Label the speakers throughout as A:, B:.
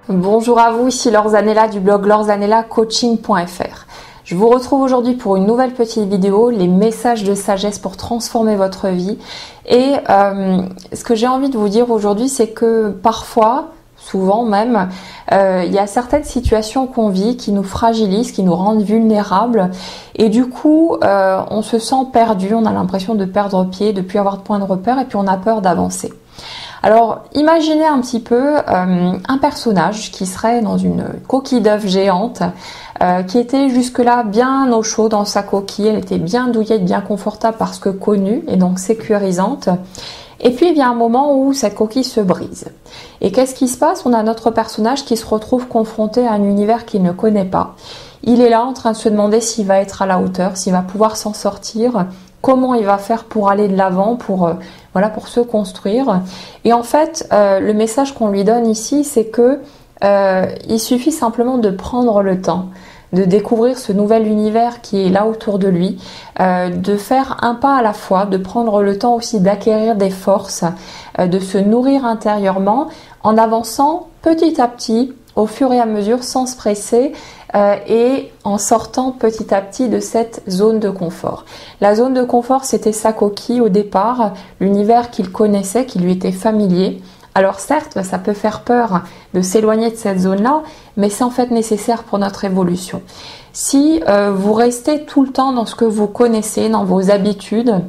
A: Bonjour à vous, ici Laure Zanella du blog laurezanella-coaching.fr. Je vous retrouve aujourd'hui pour une nouvelle petite vidéo, les messages de sagesse pour transformer votre vie. Et ce que j'ai envie de vous dire aujourd'hui, c'est que parfois, souvent même, il y a certaines situations qu'on vit qui nous fragilisent, qui nous rendent vulnérables. Et du coup, on se sent perdu, on a l'impression de perdre pied, de ne plus avoir de point de repère et puis on a peur d'avancer. Alors, imaginez un petit peu un personnage qui serait dans une coquille d'œuf géante, qui était jusque-là bien au chaud dans sa coquille. Elle était bien douillette, bien confortable parce que connue et donc sécurisante. Et puis, il y a un moment où cette coquille se brise. Et qu'est-ce qui se passe? On a notre personnage qui se retrouve confronté à un univers qu'il ne connaît pas. Il est là en train de se demander s'il va être à la hauteur, s'il va pouvoir s'en sortir, comment il va faire pour aller de l'avant, pour se construire. Et en fait, le message qu'on lui donne ici, c'est que il suffit simplement de prendre le temps, de découvrir ce nouvel univers qui est là autour de lui, de faire un pas à la fois, de prendre le temps aussi d'acquérir des forces, de se nourrir intérieurement en avançant petit à petit, au fur et à mesure, sans se presser et en sortant petit à petit de cette zone de confort. La zone de confort, c'était sa coquille au départ, l'univers qu'il connaissait, qui lui était familier. Alors certes, ça peut faire peur de s'éloigner de cette zone-là, mais c'est en fait nécessaire pour notre évolution. Si vous restez tout le temps dans ce que vous connaissez, dans vos habitudes,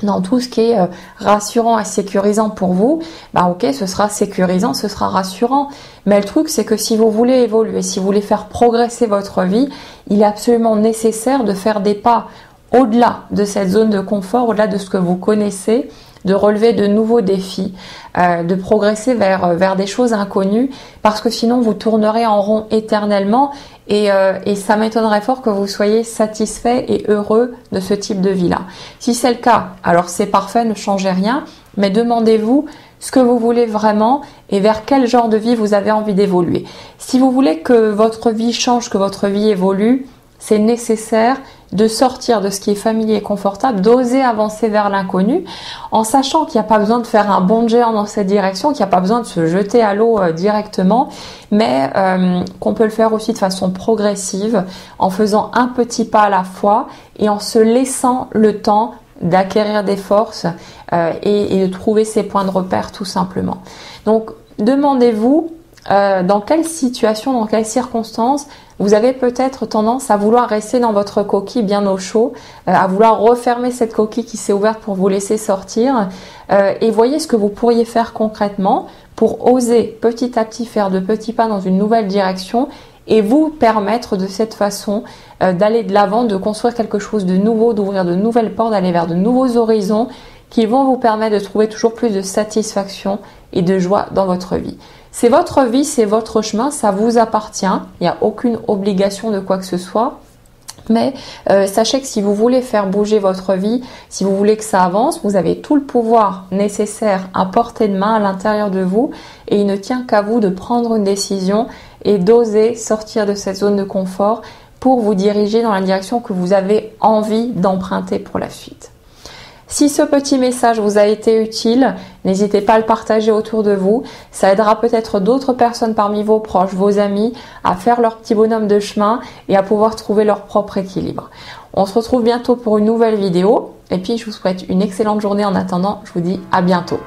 A: dans tout ce qui est rassurant et sécurisant pour vous, ok, ce sera sécurisant, ce sera rassurant. Mais le truc, c'est que si vous voulez évoluer, si vous voulez faire progresser votre vie, il est absolument nécessaire de faire des pas au-delà de cette zone de confort, au-delà de ce que vous connaissez, de relever de nouveaux défis, de progresser vers des choses inconnues, parce que sinon vous tournerez en rond éternellement et ça m'étonnerait fort que vous soyez satisfait et heureux de ce type de vie-là. Si c'est le cas, alors c'est parfait, ne changez rien, mais demandez-vous ce que vous voulez vraiment et vers quel genre de vie vous avez envie d'évoluer. Si vous voulez que votre vie change, que votre vie évolue, c'est nécessaire de sortir de ce qui est familier et confortable, d'oser avancer vers l'inconnu, en sachant qu'il n'y a pas besoin de faire un bond géant dans cette direction, qu'il n'y a pas besoin de se jeter à l'eau directement, mais qu'on peut le faire aussi de façon progressive, en faisant un petit pas à la fois et en se laissant le temps d'acquérir des forces et de trouver ses points de repère tout simplement. Donc, demandez-vous dans quelle situation, dans quelles circonstances vous avez peut-être tendance à vouloir rester dans votre coquille bien au chaud, à vouloir refermer cette coquille qui s'est ouverte pour vous laisser sortir et voyez ce que vous pourriez faire concrètement pour oser petit à petit faire de petits pas dans une nouvelle direction et vous permettre de cette façon d'aller de l'avant, de construire quelque chose de nouveau, d'ouvrir de nouvelles portes, d'aller vers de nouveaux horizons qui vont vous permettre de trouver toujours plus de satisfaction et de joie dans votre vie. C'est votre vie, c'est votre chemin, ça vous appartient, il n'y a aucune obligation de quoi que ce soit. Mais sachez que si vous voulez faire bouger votre vie, si vous voulez que ça avance, vous avez tout le pouvoir nécessaire à portée de main à l'intérieur de vous et il ne tient qu'à vous de prendre une décision et d'oser sortir de cette zone de confort pour vous diriger dans la direction que vous avez envie d'emprunter pour la suite. Si ce petit message vous a été utile, n'hésitez pas à le partager autour de vous. Ça aidera peut-être d'autres personnes parmi vos proches, vos amis, à faire leur petit bonhomme de chemin et à pouvoir trouver leur propre équilibre. On se retrouve bientôt pour une nouvelle vidéo. Et puis, je vous souhaite une excellente journée. En attendant, je vous dis à bientôt.